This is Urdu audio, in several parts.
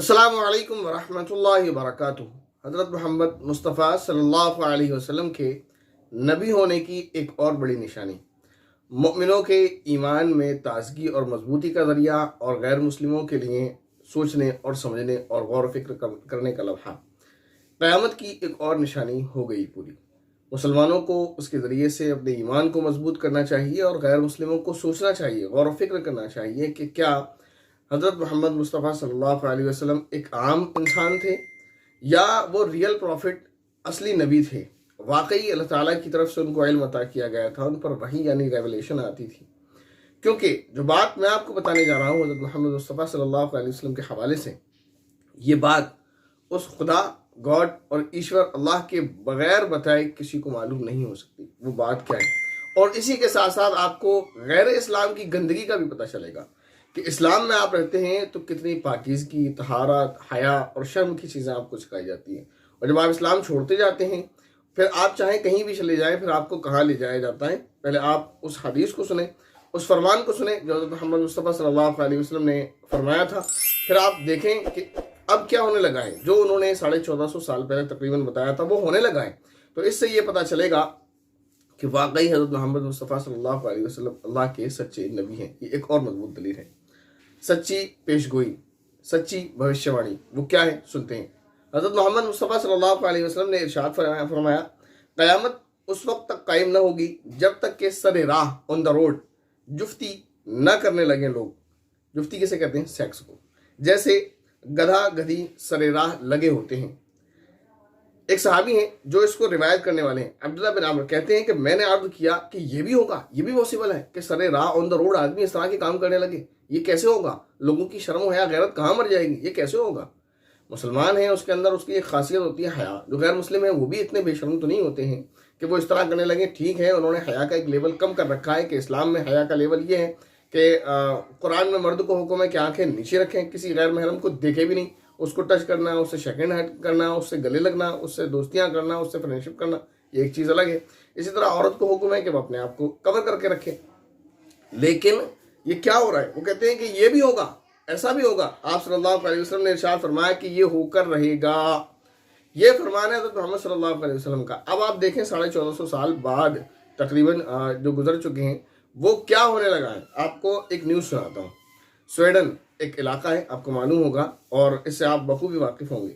السلام علیکم ورحمۃ اللہ وبرکاتہ۔ حضرت محمد مصطفیٰ صلی اللہ علیہ وسلم کے نبی ہونے کی ایک اور بڑی نشانی مومنوں کے ایمان میں تازگی اور مضبوطی کا ذریعہ اور غیر مسلموں کے لیے سوچنے اور سمجھنے اور غور و فکر کرنے کا لمحہ قیامت کی ایک اور نشانی ہو گئی پوری۔ مسلمانوں کو اس کے ذریعے سے اپنے ایمان کو مضبوط کرنا چاہیے اور غیر مسلموں کو سوچنا چاہیے، غور و فکر کرنا چاہیے کہ کیا حضرت محمد مصطفیٰ صلی اللہ علیہ وسلم ایک عام انسان تھے یا وہ ریئل پروفٹ، اصلی نبی تھے۔ واقعی اللہ تعالیٰ کی طرف سے ان کو علم عطا کیا گیا تھا، ان پر وحی یعنی ریولیشن آتی تھی۔ کیونکہ جو بات میں آپ کو بتانے جا رہا ہوں حضرت محمد مصطفیٰ صلی اللہ علیہ وسلم کے حوالے سے، یہ بات اس خدا، گاڈ اور ایشور اللہ کے بغیر بتائے کسی کو معلوم نہیں ہو سکتی۔ وہ بات کیا ہے؟ اور اسی کے ساتھ ساتھ آپ کو غیر اسلام کی گندگی کا بھی پتہ چلے گا کہ اسلام میں آپ رہتے ہیں تو کتنی پاکیزگی، طہارت، حیا اور شرم کی چیزیں آپ کو سکھائی جاتی ہیں، اور جب آپ اسلام چھوڑتے جاتے ہیں پھر آپ چاہیں کہیں بھی چلے جائیں، پھر آپ کو کہاں لے جایا جاتا ہے؟ پہلے آپ اس حدیث کو سنیں، اس فرمان کو سنیں جو حضرت محمد مصطفیٰ صلی اللہ علیہ وسلم نے فرمایا تھا، پھر آپ دیکھیں کہ اب کیا ہونے لگا ہے۔ جو انہوں نے 1450 سال پہلے تقریباً بتایا تھا وہ ہونے لگا ہے۔ تو اس سے یہ پتہ چلے گا کہ واقعی حضرت محمد مصطفیٰ صلی اللہ علیہ وسلم اللہ کے سچے نبی ہیں۔ یہ ایک اور مضبوط دلیل ہے۔ سچی پیشگوئی، سچی بھوشیوانی وہ کیا ہے؟ سنتے ہیں۔ حضرت محمد مصطفیٰ صلی اللہ علیہ وسلم نے ارشاد فرمایا قیامت اس وقت تک قائم نہ ہوگی جب تک کہ سر راہ آن دا روڈ جفتی نہ کرنے لگے لوگ۔ جفتی کسے کہتے ہیں؟ سیکس کو۔ جیسے گدھا گدھی سر راہ لگے ہوتے ہیں۔ ایک صحابی ہیں جو اس کو روایت کرنے والے ہیں، عبداللہ بن عمر، کہتے ہیں کہ میں نے عرض کیا کہ یہ بھی ہوگا، یہ بھی پاسبل ہے کہ سر راہ آن دا روڈ آدمی اس طرح کے کام کرنے لگے؟ یہ کیسے ہوگا؟ لوگوں کی شرم و حیا غیرت کہاں مر جائے گی؟ یہ کیسے ہوگا؟ مسلمان ہیں، اس کے اندر اس کی ایک خاصیت ہوتی ہے حیا۔ جو غیر مسلم ہیں وہ بھی اتنے بے شرم تو نہیں ہوتے ہیں کہ وہ اس طرح کرنے لگیں۔ ٹھیک ہے، انہوں نے حیا کا ایک لیول کم کر رکھا ہے کہ اسلام میں حیا کا لیول یہ ہے کہ قرآن میں مرد کو حکم ہے کہ آنکھیں نیچے رکھیں، کسی غیر محرم کو دیکھے بھی نہیں، اس کو ٹچ کرنا، اس سے شیکنڈ ہینڈ کرنا، اس سے گلے لگنا، اس سے دوستیاں کرنا، اس سے فرینڈشپ کرنا، یہ ایک چیز الگ ہے۔ اسی طرح عورت کو حکم ہے کہ وہ اپنے آپ کو کور کر کے رکھے۔ لیکن یہ کیا ہو رہا ہے؟ وہ کہتے ہیں کہ یہ بھی ہوگا، ایسا بھی ہوگا۔ آپ صلی اللہ علیہ وسلم نے ارشاد فرمایا کہ یہ ہو کر رہے گا۔ یہ فرمان ہے حضرت محمد صلی اللہ علیہ وسلم کا۔ اب آپ دیکھیں 1450 سال بعد تقریباً جو گزر چکے ہیں وہ کیا ہونے لگا ہے۔ آپ کو ایک نیوز سناتا ہوں۔ سویڈن ایک علاقہ ہے، آپ کو معلوم ہوگا اور اس سے آپ بخوبی واقف ہوں گے۔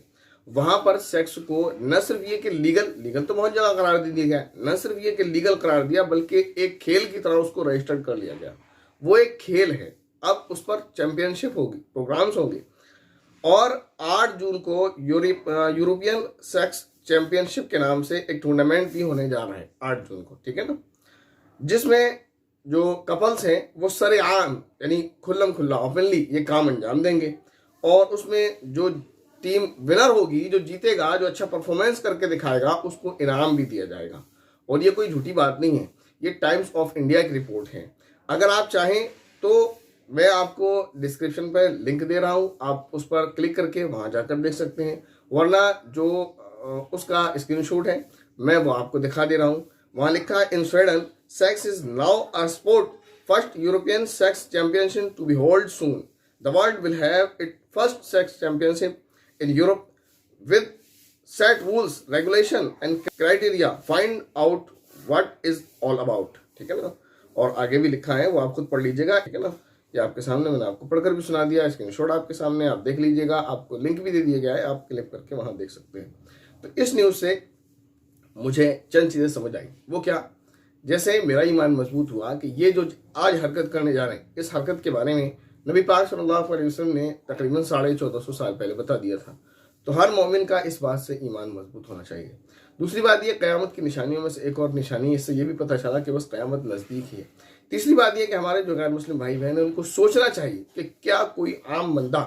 وہاں پر سیکس کو نہ صرف یہ کہ لیگل تو بہت جگہ قرار دے دیا گیا، نہ صرف یہ کہ لیگل قرار دیا بلکہ ایک کھیل کی طرح اس کو رجسٹرڈ کر لیا گیا۔ وہ ایک کھیل ہے، اب اس پر چیمپئن شپ ہوگی، پروگرامز ہوں گے، اور 8 جون کو یورپین سیکس چیمپئن شپ کے نام سے ایک ٹورنامنٹ بھی ہونے جا رہا ہے 8 جون کو، ٹھیک ہے نا، جس میں جو کپلز ہیں وہ سر عام یعنی کھلم کھلا اوپنلی یہ کام انجام دیں گے، اور اس میں جو ٹیم ونر ہوگی، جو جیتے گا، جو اچھا پرفارمنس کر کے دکھائے گا، اس کو انعام بھی دیا جائے گا۔ اور یہ کوئی جھوٹی بات نہیں ہے، یہ ٹائمز آف انڈیا کی رپورٹ ہے۔ اگر آپ چاہیں تو میں آپ کو ڈسکرپشن پہ لنک دے رہا ہوں، آپ اس پر کلک کر کے وہاں جا کر دیکھ سکتے ہیں، ورنہ جو اس کا اسکرین شاٹ ہے میں وہ آپ کو دکھا دے رہا ہوں۔ وہاں لکھا ہے ان Sweden sex is now a sport, first European sex championship to be held soon. The world will have its first sex championship in Europe with set rules, regulation and criteria. Find out what is all about. ٹھیک ہے نا، اور آگے بھی لکھا ہے، وہ آپ خود پڑھ لیجیے گا، ٹھیک ہے نا۔ یہ آپ کے سامنے میں نے آپ کو پڑھ کر بھی سنا دیا، اسکرین شاٹ آپ کے سامنے، آپ دیکھ لیجیے گا، آپ کو لنک بھی دے دیا گیا ہے، آپ کلک کر کے وہاں دیکھ سکتے ہیں۔ تو اس نیوز سے مجھے چند چیزیں سمجھ آئی۔ وہ کیا؟ جیسے میرا ایمان مضبوط ہوا کہ یہ جو آج حرکت کرنے جا رہے ہیں، اس حرکت کے بارے میں نبی پاک صلی اللہ علیہ وسلم نے تقریباً 1450 سال پہلے بتا دیا تھا۔ تو ہر مومن کا اس بات سے ایمان مضبوط ہونا چاہیے۔ دوسری بات یہ، قیامت کی نشانیوں میں سے ایک اور نشانی، اس سے یہ بھی پتہ چلا کہ بس قیامت نزدیک ہی ہے۔ تیسری بات یہ کہ ہمارے جو غیر مسلم بھائی بہن ہیں ان کو سوچنا چاہیے کہ کیا کوئی عام بندہ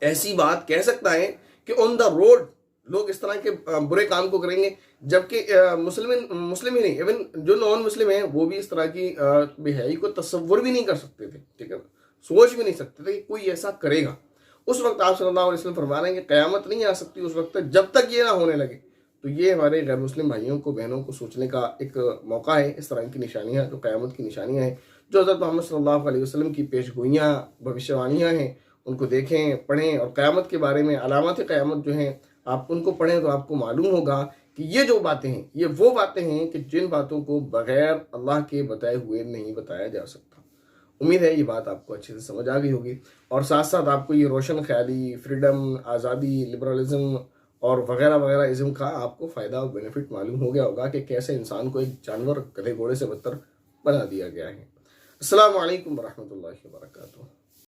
ایسی بات کہہ سکتا ہے کہ آن دا روڈ لوگ اس طرح کے برے کام کو کریں گے، جبکہ مسلم ہی نہیں، ایون جو نان مسلم ہیں وہ بھی اس طرح کی بے حیائی کو تصور بھی نہیں کر سکتے تھے، ٹھیک ہے، سوچ بھی نہیں سکتے تھے کہ کوئی ایسا کرے گا۔ اس وقت آپ صلی اللہ علیہ وسلم فرما رہے ہیں کہ قیامت نہیں آ سکتی اس وقت تک جب تک یہ نہ ہونے لگے۔ تو یہ ہمارے غیر مسلم بھائیوں کو، بہنوں کو سوچنے کا ایک موقع ہے۔ اس طرح کی نشانیاں جو قیامت کی نشانیاں ہیں، جو حضرت محمد صلی اللہ علیہ وسلم کی پیش گوئیاں، بھوشیوانیاں ہیں، ان کو دیکھیں، پڑھیں، اور قیامت کے بارے میں علامات قیامت جو ہیں آپ ان کو پڑھیں تو آپ کو معلوم ہوگا کہ یہ جو باتیں ہیں یہ وہ باتیں ہیں کہ جن باتوں کو بغیر اللہ کے بتائے ہوئے نہیں بتایا جا سکتا۔ امید ہے یہ بات آپ کو اچھے سے سمجھ آ گئی ہوگی، اور ساتھ ساتھ آپ کو یہ روشن خیالی، فریڈم، آزادی، لبرلزم اور وغیرہ وغیرہ ازم کا آپ کو فائدہ اور بینیفٹ معلوم ہو گیا ہوگا کہ کیسے انسان کو ایک جانور گدھے گھوڑے سے بدتر بنا دیا گیا ہے۔ السلام علیکم ورحمۃ اللہ وبرکاتہ۔